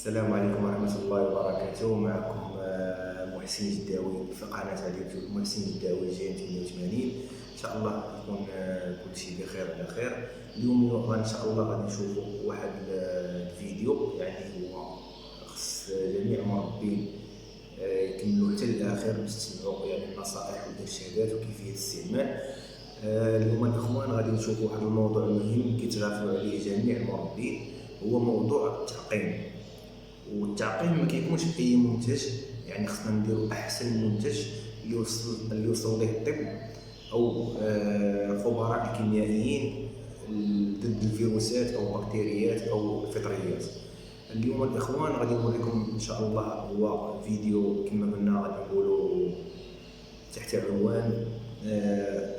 السلام عليكم ورحمة الله وبركاته. معكم محسن جداوي في قناة على اليوتيوب محسن جداوي جيم 88. إن شاء الله يكون كل شيء بخير على خير. اليوم إن شاء الله غادي نشوفوا واحد الفيديو، يعني هو خص جميع المربين يكملوا حتى للآخر باش تسمعوا يعني النصائح والإرشادات وكيفية الاستعمال. اليوم الإخوان غادي نشوفوا واحد الموضوع مهم كيتغافلوا عليه جميع المربين، هو موضوع التعقيم. والتعقيم ما كيكونش في اي منتج، يعني خصنا نديرو احسن منتج اللي يوصل ليه الطب او خبراء الكيميائيين ضد الفيروسات او البكتيريات او الفطريات. اليوم الاخوان غادي نوريكم ان شاء الله هو فيديو كما قلنا غادي نقولوا تحت عنوان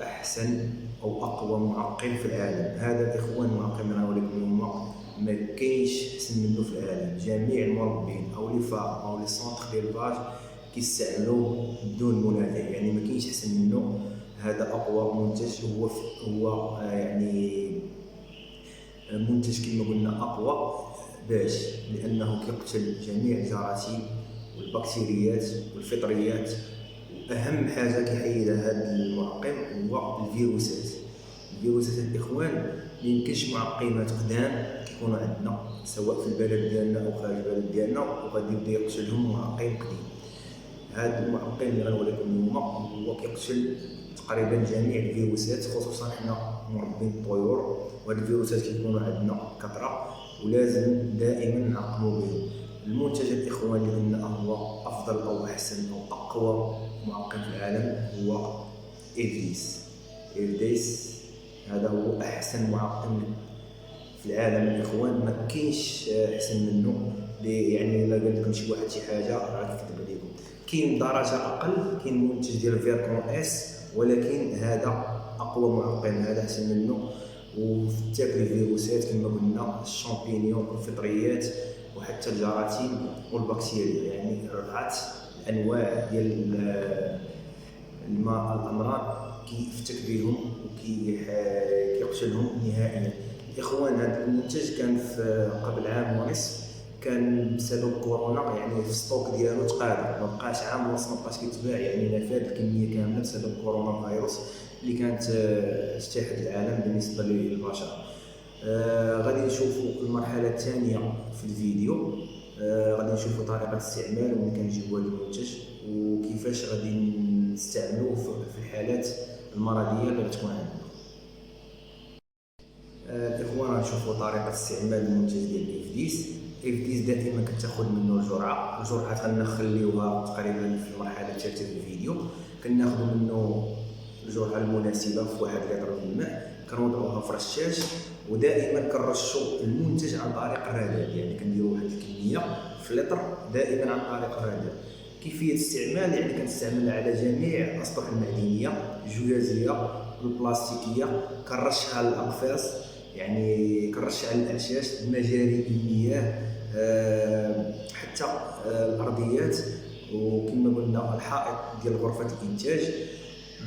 احسن او اقوى معقم في العالم. هذا الاخوان معقم اللي غنوريكم اليوم ما كاينش احسن منه في العالم. جميع المربين او لي فارم او لي سونتر ديلفاج كيستعملوه بدون منازع، يعني ما كاينش احسن منه. هذا اقوى منتج، هو يعني منتج كما قلنا اقوى باش لانه كيقتل جميع الجراثيم والبكتيريات والفطريات. واهم حاجه كيحيدها هذا المعقم هو الفيروسات. الفيروسات الاخوان ميمكنش معقمات قدام كيكونوا عندنا سواء في البلد ديالنا او خارج البلد ديالنا وغادي يبدا يقتلهم معقم قديم. هذا المعقم اللي غنوريكم اليوم هو كيقتل تقريبا جميع الفيروسات، خصوصا حنا مربين الطيور، وهاد الفيروسات كيكونوا عندنا كثره ولازم دائما نعقموا بهم. المنتج الاخوان اللي قلنا هو افضل او احسن او اقوى معقم في العالم هو إيفديس. هذا هو احسن معقم في العالم الاخوان، ما كاينش احسن منه. يعني الا قال لكم شي واحد شي حاجه راه كيكذب عليكم. كاين درجه اقل، كاين منتج ديال فيركون اس، ولكن هذا اقوى معقم، هذا احسن منه. وتاكل الفيروسات كما قلنا، الشامبينيون والفطريات وحتى الجراثيم والبكتيريا، يعني 4 انواع ديال الامراض كيفتك بهم وكيقتلهم نهائيا. الاخوان هذا المنتج كان في قبل عام ونصف، كان بسبب كورونا يعني في الستوك ديالو تقادر، ما بقاش عام ونصف ما بقاش كيتباع، يعني نفاد الكميه كامله بسبب كورونا فيروس اللي كانت اجتاحت العالم بالنسبه للبشر. غادي نشوفوا المرحله الثانيه في الفيديو. غادي نشوفوا طريقه الاستعمال ومن كنجيبوا هذا المنتج وكيفاش غادي نستعملوه في الحالات المرضيه اللي غتكون عندنا. الاخوان غنشوفوا طريقه استعمال المنتج ديال إيفديس دائما كتاخذ منه الجرعات غنخليوها تقريبا في المرحله الثالثه في الفيديو. كناخذوا منه الجرعه المناسبه في 1 لتر من الماء، كنوضعوها في رشاش، ودائما كنرشوا المنتج عن طريق الرذاذ، يعني كنديروا واحد الكميه في لتر دائما عن طريق الرذاذ. كيفيه الاستعمال يعني كنستعملها على جميع الاسطح المعدنيه، الجوازيه والبلاستيكيه. كنرشها على الاقفاص، يعني كنرش على الاعشاش، مجاري المياه، حتى الارضيات، وكما قلنا الحائط ديال غرفه الانتاج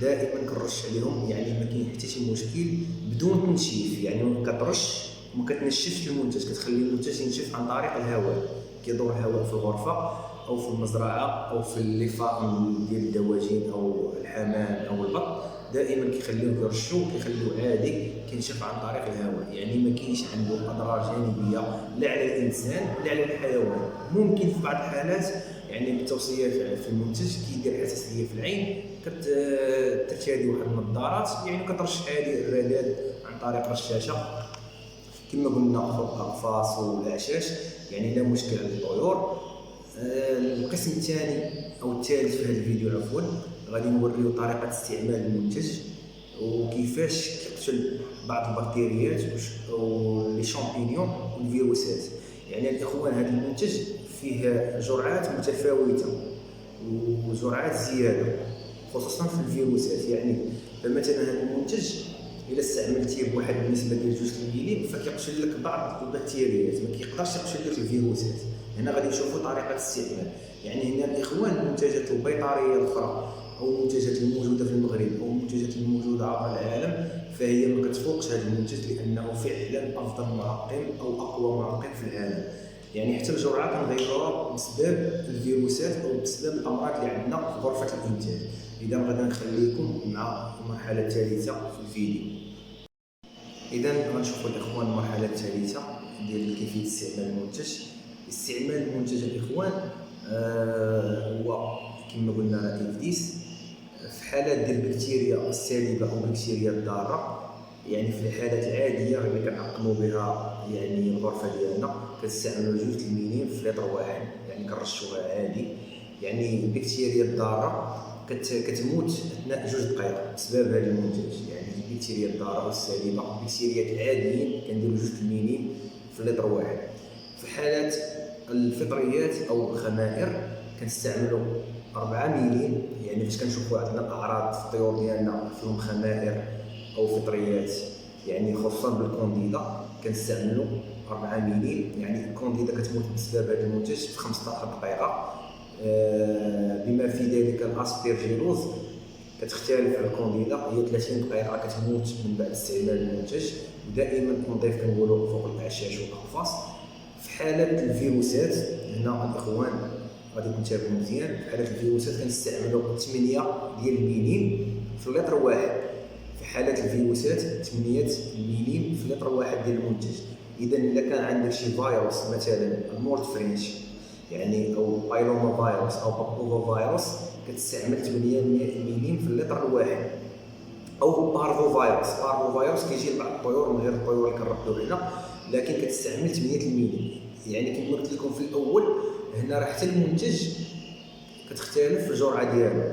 دائما كنرش عليهم. يعني ما كاين حتى شي مشكل بدون تنشيف، يعني كترش وما كتنشفش المنتج، كتخلي المنتج ينشف عن طريق الهواء. كيدور الهواء في الغرفه او في المزرعه او في لي فارم ديال الدواجن او الحمام او البط، دائما كيخليوه كيرشوا كيخليوه عادي كينشف عن طريق الهواء. يعني ما كاينش عنده اضرار جانبيه لا على الانسان لا على الحيوان. ممكن في بعض الحالات يعني بالتوصيه في المنتج كيدير حساسيه في العين، كترتدي واحد النظارات يعني كترش عادي الرذاذ عن طريق رشاشه كما قلنا فوق الاقفاص والاعشاش، يعني لا مشكل على الطيور. القسم الثاني او الثالث في هذا الفيديو عفوا غادي نوريو طريقه استعمال المنتج وكيفاش كيقتل بعض البكتيريات ولي شامبينيون والفيروسات. يعني الاخوان هذا المنتج فيه جرعات متفاوته وجرعات زياده خصوصا في الفيروسات. يعني فمثلا هذا المنتج الا استعملتيه بواحد النسبه ديال 2 ملي فكيقتل لك بعض البكتيريات، ما كيقدرش يقتل لك الفيروسات. هنا غادي نشوفوا طريقه الاستعمال. يعني هنا الاخوان المنتجات البيطريه الاخرى او المنتجات الموجوده في المغرب او المنتجات الموجوده عبر العالم فهي ما كتفوقش هذا المنتج، لانه فعلا افضل معقم او اقوى معقم في العالم. يعني حتى الجرعه كنغيروها بسبب الفيروسات او بسبب الامراض اللي عندنا في غرفه الانتاج. اذا غادي نخليكم مع المرحله الثالثه في الفيديو. اذا غنشوفوا الاخوان المرحله الثالثه ديال كيفيه استعمال المنتج. استعمال المنتج الاخوان هو كما قلنا راه إفديس في حالات ديال البكتيريا السالبه او البكتيريا الضاره. يعني في الحالات العاديه اللي كنعقموا بها يعني الغرفه ديالنا كنستعملوا 2 المليم في لتر واحد، يعني كنرشوها عادي. يعني البكتيريا الضاره كتموت اثناء 2 دقائق بسبب هذا المنتج. يعني البكتيريا الضاره والسالبه، البكتيريات العاديين كنديروا 2 المليم في لتر واحد. في حالات الفطريات او الخمائر كنستعملوا 4 مليم. يعني فاش كنشوفوا عندنا اعراض في الطيور ديالنا فيهم خمائر او فطريات، يعني خصوصا بالكونديدا كنستعملوا 4 مليم. يعني الكونديدا كتموت بسبب هذا المنتج في 15 دقيقه. بما في ذلك الاسبيرجيلوز كتختلف على الكونديدا، هي 30 دقيقه كتموت من بعد استعمال المنتج. ودائما تنظيف كنقولوا فوق الاعشاش والاقفاص. في حالات الفيروسات هنا الاخوان غادي تنتبهوا مزيان. في حالات الفيروسات كنستعملوا 8 ديال المليم في لتر واحد. في حالات الفيروسات 8 مليم في لتر واحد ديال المنتج. اذا الا كان عندك شي فيروس مثلا المولت فرينش يعني او بايلوما فيروس او بابوفا فيروس كتستعمل 8 مليم في اللتر الواحد. او بارفو فيروس كيجي لبعض الطيور من غير الطيور اللي كنربيو هنا، لكن كتستعمل 8 المليم. يعني كما قلت لكم في الاول هنا راه حتى المنتج كتختلف في الجرعه ديالو،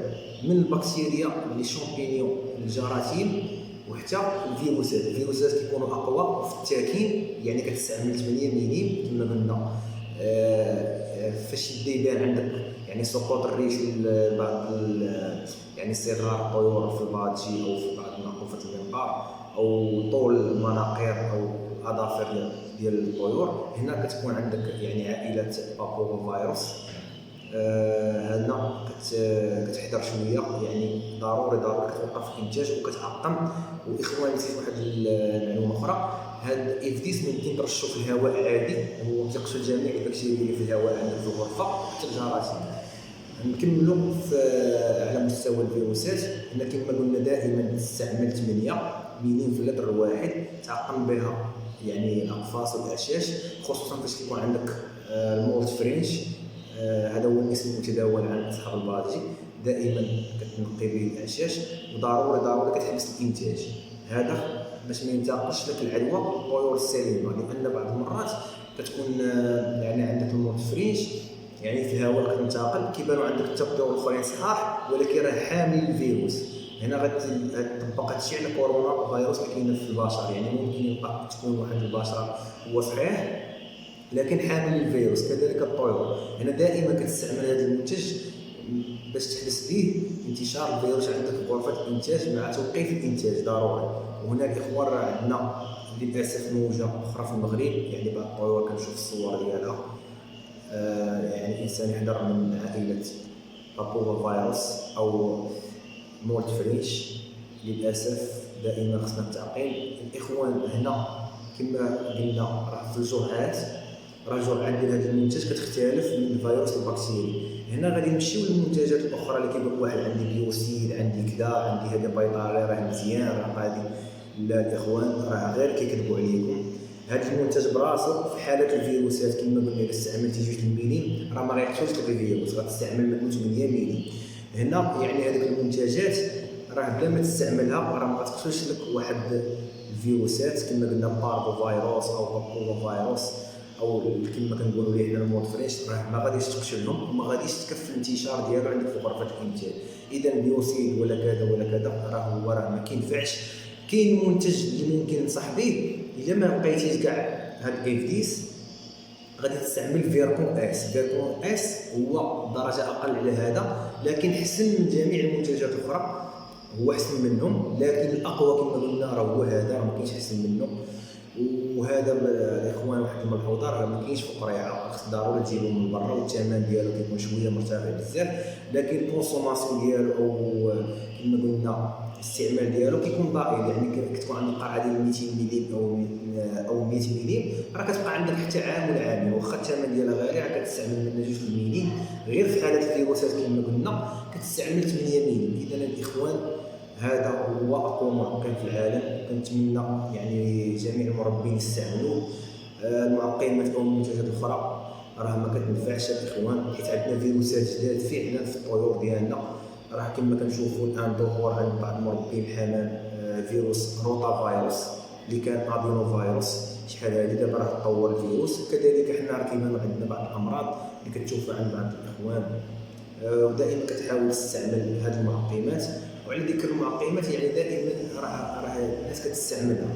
من البكتيريا لي شامبينيون الجراثيم وحتى الفيروسات كيكونوا اقوى في التاكين. يعني كتستعمل 8 مليم كما قلنا. فاش يبدا يبان عندك يعني سقوط الريش لبعض يعني صغار الطيور في البادجي او في بعض نقوفه المنقار او طول المناقير او الاظافر ديال الطيور، هنا كتكون عندك يعني عائله بابوفا فيروس. هنا كتحضر شويه، يعني ضروري كتوقف الانتاج وكتعقم. واخواني نسيت واحد المعلومه اخرى، هاد إفديس ممكن ترشو في الهواء عادي، هو تيقتل جميع البكتيريا اللي في الهواء عندك في الغرفه حتى الجراثيم. نكملوا على مستوى الفيروسات. هنا كما قلنا دائما تستعمل 8 مليم في اللتر الواحد، تعقم بها يعني الاقفاص والاعشاش، خصوصا فاش كيكون عندك المولت فرينش. هذا هو الاسم المتداول عند اصحاب البادجي. دائما كتنقي به الاعشاش، وضروري كتحبس الانتاج هذا باش ما ينتقلش لك العدوى للطيور السليمه. لان بعض المرات كتكون يعني عندك المولت فرينش يعني في الهواء كتنتقل، كيبانوا عندك حتى الطيور الاخرين صحاح ولكن راه حامل الفيروس. هنا غتطبق هادشي على كورونا فيروس اللي كاينه في البشر. يعني ممكن يبقى تكون واحد البشر هو صحيح لكن حامل الفيروس، كذلك الطيور. هنا دائما كتستعمل هذا المنتج باش تحبس به انتشار الفيروس عندك في غرفه الانتاج مع توقيف الانتاج ضروري. وهنا الاخوان راه عندنا للاسف موجه اخرى في المغرب، يعني بعض الطيور كنشوف الصور ديالها. يعني الانسان يحذر من عائله بابوفا فيروس او مولت فريش. للاسف دائما خصنا التعقيم. الاخوان هنا كما قلنا راه في الجرعات، راه الجرعات ديال هذا المنتج كتختلف من الفيروس للبكتيريا. هنا غادي نمشيو للمنتجات الاخرى اللي كيقول واحد عندي بيوسيد، عندي كذا، عندي هذا بيطاري راه مزيان راه غادي. لا الاخوان راه غير كيكذبوا عليكم. هذا المنتج براسو في حاله الفيروسات كما قلنا اذا استعملتي 2 مليم راه ما غيقتلش لك الفيروس، غتستعمل منه 8 مليم. هنا يعني هذيك المنتجات راه بلا ما تستعملها راه ما غتقتلش لك واحد الفيروسات كما قلنا بارفو فيروس او بابوفا فيروس او كما كنقولوا ليه حنا المولت فريش، راه ما غاديش تقتلهم وما غاديش تكف الانتشار ديالو عندك في غرفه الانتاج. اذا بيوسيد ولا كذا ولا كذا راه ما كينفعش. كاين منتج اللي ممكن ننصح به الا ما لقيتيش كاع هاد إفديس غادي تستعمل فيركون اس هو درجه اقل على هذا لكن حسن من جميع المنتجات الاخرى، هو احسن منهم لكن الاقوى كما قلنا راه هو هذا، ما كاينش احسن منه. وهذا الاخوان واحد الملحوظه راه ما كاينش في القريعه، خص ضروري تجيبو من برا والثمن ديالو كيكون شويه مرتفع بزاف، لكن الكونسوماسيون ديالو او كما قلنا الاستعمال ديالو كيكون ضئيل. يعني كتكون عندك قاعده ديال 200 مليم او 100 مليم راه كتبقى عندك حتى عام ولا عامين، واخا الثمن ديالو ديالها غالي، راه كتستعمل من 2 مليين. غير في حاله الفيروسات كما قلنا كتستعمل 8 مليين. اذا الاخوان هذا هو اقوى معقم في العالم، وكنتمنى يعني جميع المربين يستعملوه. المعقمات او المنتجات الاخرى راه ما كتنفعش الاخوان، حيت عندنا فيروسات جداد فعلا في الطيور ديالنا. راه كما كنشوفوا الان ظهور عند بعض مربين الحمام فيروس روتا فيروس اللي كان ادينو فيروس شحال هذه، دابا راه تطور الفيروس. كذلك حنا راه كيبانوا عندنا بعض الامراض اللي كتشوفها عند بعض الاخوان. ودائما كتحاول تستعمل هذه المعقمات. وعلى ذكر المعقمات يعني دائما راه الناس كتستعملها.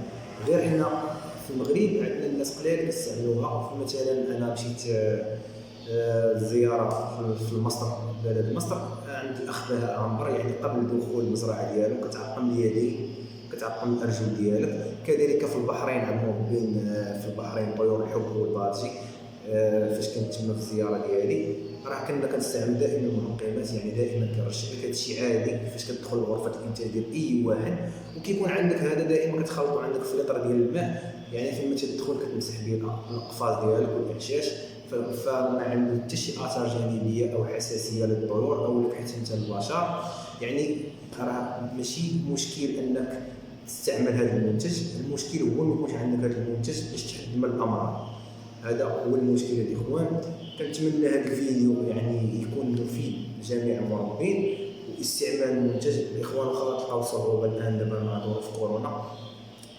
غير حنا في المغرب عندنا الناس قليل كيستعملوها. مثلا انا مشيت زياره في مصر، بلد مصر، عند الاخ بهاء عنبر، يعني قبل دخول المزرعه ديالو كتعقم اليدين، كتعقم الارجل ديالك. كذلك في البحرين عند مربين في البحرين طيور الحب والبارجي. فاش كنت تما في الزياره ديالي راه كنا كنستعمل دائما المعقمات، يعني دائما كنرشح لك. هادشي عادي فاش كتدخل لغرفه الانتاج ديال اي واحد وكيكون عندك هذا، دائما كتخلطوا عندك في لتر ديال الماء، يعني فيما تدخل كتمسح به القفاز ديالك والاعشاش، فما عنده حتى شي اثار جانبيه او حساسيه للطيور او لك حتى انت البشر. يعني راه ماشي مشكل انك تستعمل هذا المنتج، المشكل هو ما يكونش عندك هذا المنتج باش تحد من الامراض. هذا هو المشكل الاخوان. كنتمنى هذا الفيديو يعني يكون مفيد لجميع المربين واستعمال المنتج. الاخوان واخا تلقاو صعوبه الان دابا مع ظروف كورونا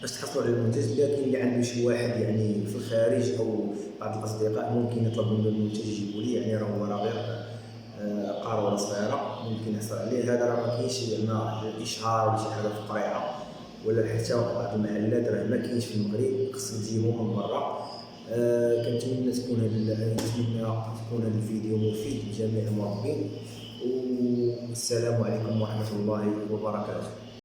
باش تحصلوا على المنتج، لكن اللي عنده شي واحد يعني في الخارج او بعض الاصدقاء ممكن يطلب منه المنتج يجيبوا لي، يعني راه هو راه غير قاروره صغيره ممكن يحصل عليه. هذا راه ما كاينش زعما اشهار ولا شي حاجه في الطريقه ولا حتى بعض المحلات، راه ما كاينش في المغرب، خصك تجيبو من برا. كنتمنى تكون هذا الفيديو مفيد لجميع المربين. والسلام عليكم ورحمه الله وبركاته.